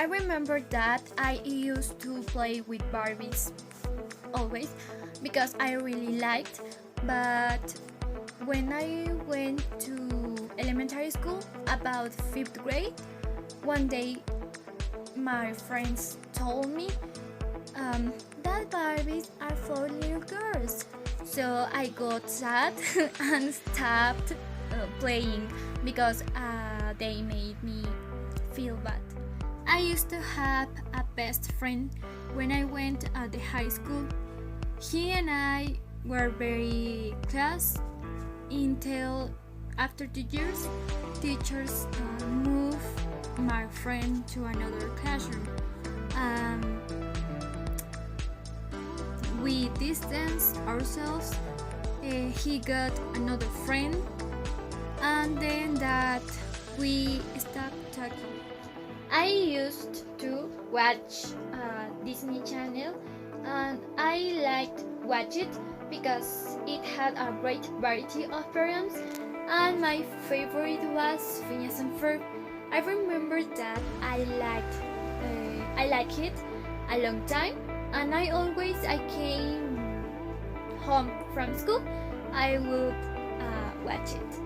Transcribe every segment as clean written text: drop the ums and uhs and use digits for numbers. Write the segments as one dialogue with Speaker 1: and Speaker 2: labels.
Speaker 1: I remember that I used to play with Barbies always because I really liked, but when I went to elementary school, about 5th grade, one day my friends told me that Barbies are for little girls. So I got sad and stopped playing because they made me feel bad. I used to have a best friend when I went at the high school. He and I were very close until after 2 years, teachers moved my friend to another classroom. We distanced ourselves. He got another friend, and then that we stopped talking. I used to watch Disney Channel, and I liked watch it because it had a great variety of programs, and my favorite was Phineas and Ferb. I remember that I liked it a long time, and I came home from school, I would watch it.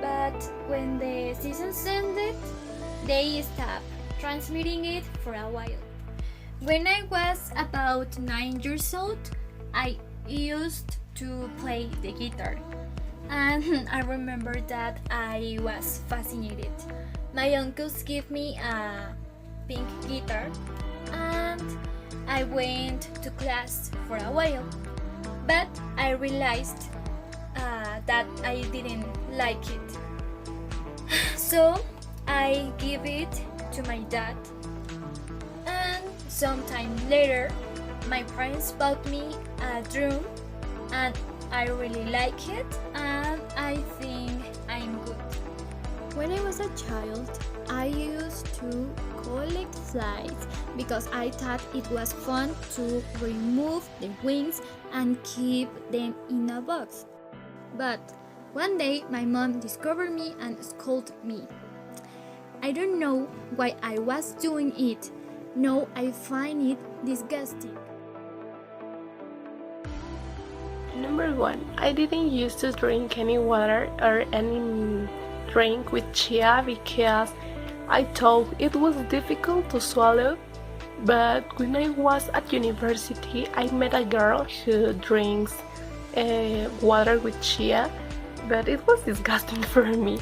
Speaker 1: But when the seasons ended, they stopped transmitting it for a while. When I was about 9 years old, I used to play the guitar, and I remember that I was fascinated. My uncles gave me a pink guitar, and I went to class for a while, but I realized that I didn't like it. So I gave it to my dad, and sometime later my parents bought me a drum, and I really like it, and I think I'm good. When I was a child, I used to collect flies because I thought it was fun to remove the wings and keep them in a box. But one day my mom discovered me and scolded me. I don't know why I was doing it. Now I find it disgusting.
Speaker 2: Number 1. I didn't used to drink any water or any drink with chia because I thought it was difficult to swallow. But when I was at university, I met a girl who drinks water with chia, but it was disgusting for me.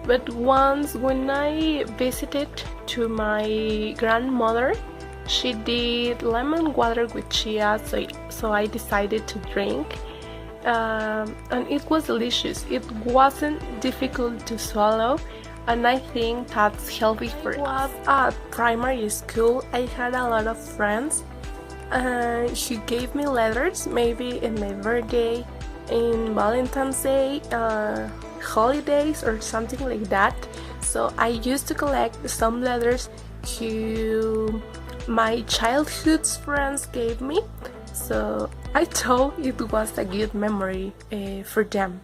Speaker 2: But once when I visited to my grandmother, she did lemon water with chia, so I decided to drink. And it was delicious. It wasn't difficult to swallow, and I think that's healthy for us. At primary school, I had a lot of friends. She gave me letters, maybe in my birthday, in Valentine's Day, holidays, or something like that. So I used to collect some letters to my childhood friends gave me. So I thought it was a good memory for them.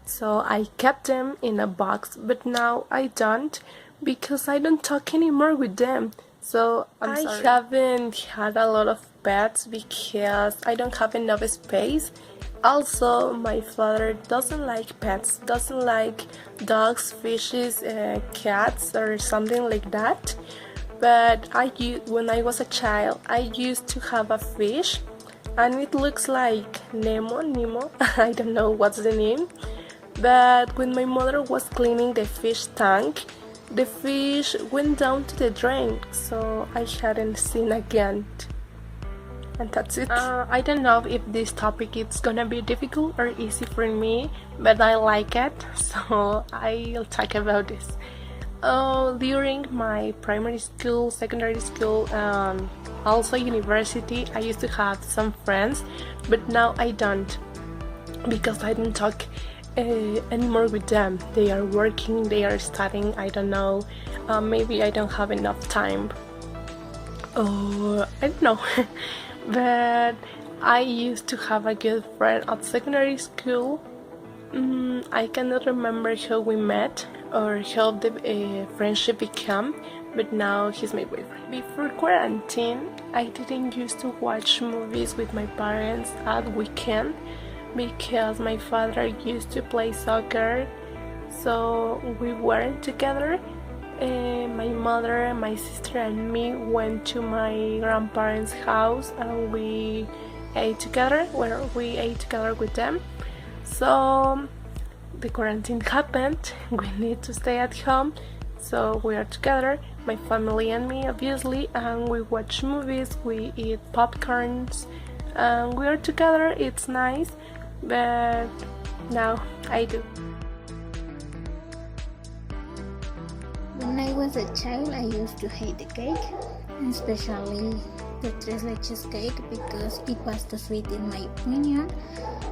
Speaker 2: So I kept them in a box, but now I don't because I don't talk anymore with them. So I haven't had a lot of pets because I don't have enough space. Also, my father doesn't like pets, doesn't like dogs, fishes, cats, or something like that. But when I was a child, I used to have a fish, and it looks like Nemo. I don't know what's the name. But when my mother was cleaning the fish tank, the fish went down to the drain, so I hadn't seen again. And that's it. I don't know if this topic is gonna be difficult or easy for me, but I like it, so I'll talk about this. During my primary school, secondary school, also university, I used to have some friends, but now I don't because I don't talk anymore with them. They are working, they are studying, I don't know. Maybe I don't have enough time. I don't know. But I used to have a good friend at secondary school. I cannot remember how we met, or how the friendship became, but now he's my boyfriend. Before quarantine, I didn't used to watch movies with my parents at weekend because my father used to play soccer, so we weren't together. My mother, my sister, and me went to my grandparents' house and we ate together, where we ate together with them. So the quarantine happened, we need to stay at home, so we are together, my family and me obviously, and we watch movies, we eat popcorns, and we are together. It's nice, but now I do.
Speaker 3: When I was a child, I used to hate the cake, especially the tres leches cake, because it was too sweet in my opinion,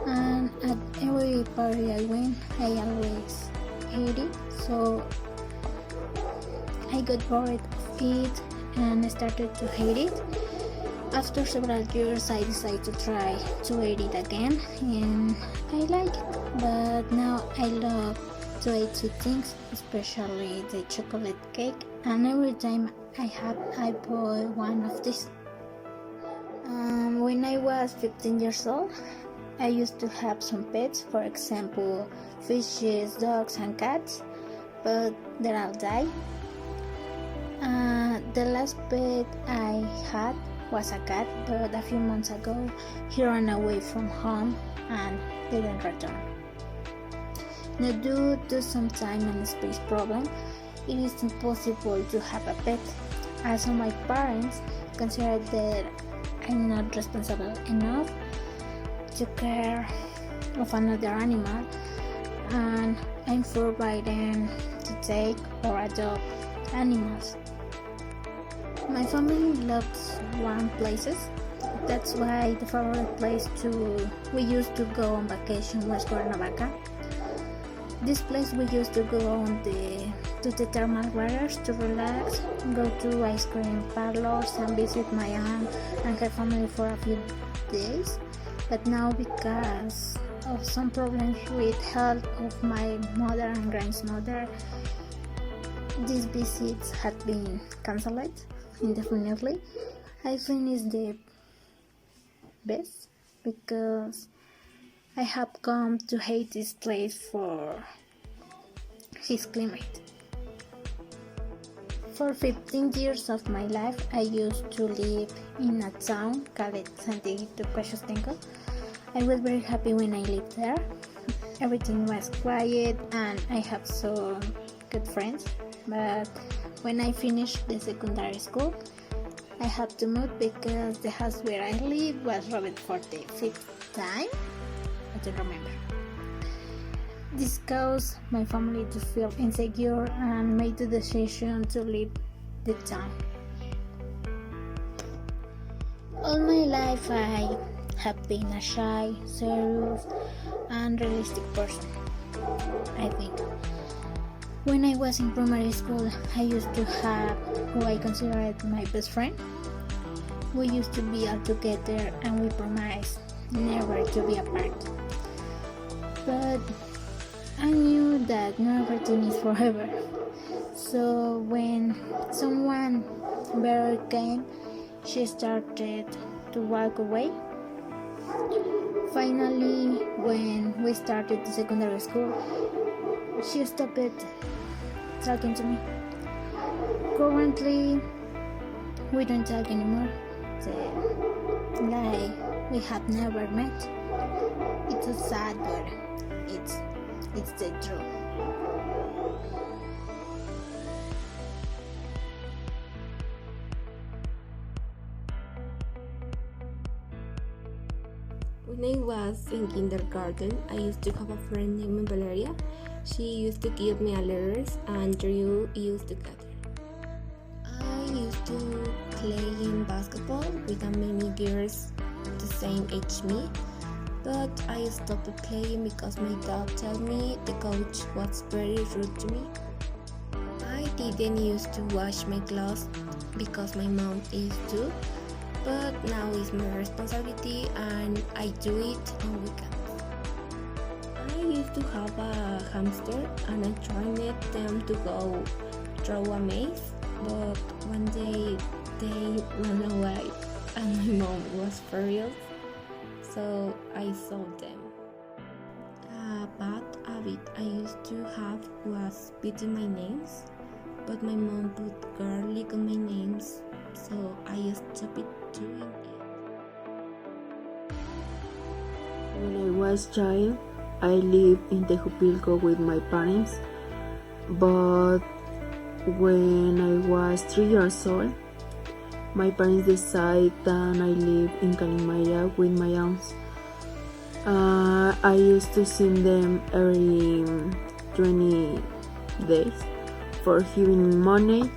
Speaker 3: and at every party I went, I always ate it, so I got bored of it and I started to hate it. After several years, I decided to try to eat it again, and I like it, but now I love to eat sweet things, especially the chocolate cake, and every time I buy one of these. When I was 15 years old, I used to have some pets, for example, fishes, dogs, and cats, but they all died. The last pet I had was a cat, but a few months ago he ran away from home and didn't return. Now, due to some time and space problem, it is impossible to have a pet. Also, my parents consider that I'm not responsible enough to care of another animal, and I'm forbidden to take or adopt animals. My family loves warm places. That's why the favorite place we used to go on vacation was Cuernavaca. This place we used to go to the thermal waters to relax, go to ice cream parlors, and visit my aunt and her family for a few days. But now, because of some problems with health of my mother and grandmother, these visits had been cancelled indefinitely. I think it's the best because I have come to hate this place for his climate. For 15 years of my life, I used to live in a town called San Dieguito Coxostenco. I was very happy when I lived there. Everything was quiet and I have some good friends. But when I finished the secondary school, I had to move because the house where I live was robbed for the 5th time. I don't remember. This caused my family to feel insecure and made the decision to leave the town. All my life I have been a shy, serious, and realistic person, I think. When I was in primary school, I used to have who I considered my best friend. We used to be all together and we promised never to be apart. But I knew that not everything is forever. So when someone better came, she started to walk away. Finally, when we started the secondary school, she stopped talking to me. Currently, we don't talk anymore. Like we have never met. It's so sad, but it's the truth.
Speaker 4: When I was in kindergarten, I used to have a friend named Valeria. She used to give me letters and Drew used to cut her. I used to play in basketball with many girls the same age me, but I stopped playing because my dad told me the coach was very rude to me. I didn't used to wash my clothes because my mom used to, but now it's my responsibility and I do it on weekends. I used to have a hamster and I trained them to go through a maze, but one day they ran away and my mom was furious, so I sold them. A bad habit I used to have was spitting my nails, but my mom put garlic on my nails, so I stopped doing it.
Speaker 5: When I was child, I lived in Tejupilco with my parents, but when I was 3 years old, my parents decided that I live in Calimaya with my aunts. I used to see them every 20 days for giving money,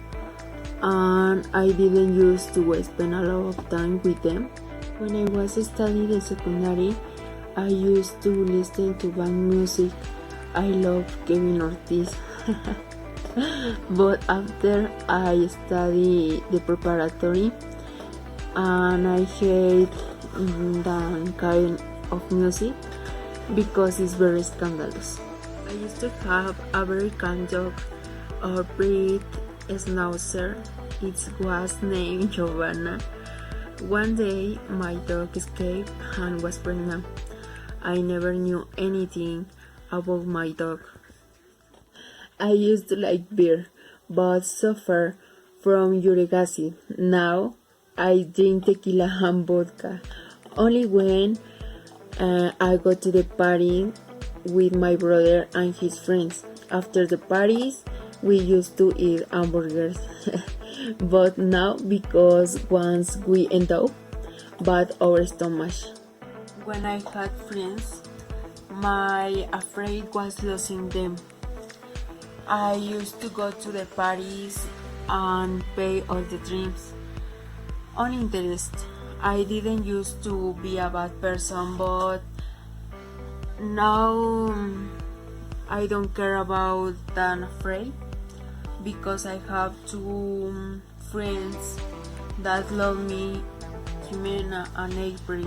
Speaker 5: and I didn't used to spend a lot of time with them. When I was studying the secondary, I used to listen to band music. I love Kevin Ortiz. But after I studied the preparatory, and I hate that kind of music because it's very scandalous. I used to have a very kind dog, a breed schnauzer. It was named Giovanna. One day my dog escaped and was pregnant. I never knew anything about my dog. I used to like beer, but suffer from uric acid. Now I drink tequila and vodka only when I go to the party with my brother and his friends. After the parties, we used to eat hamburgers. But now, because once we end up bad our stomach. When I had friends, my afraid was losing them. I used to go to the parties and pay all the drinks on interest. I didn't used to be a bad person, but now I don't care about that afraid because I have two friends that love me, Jimena and April.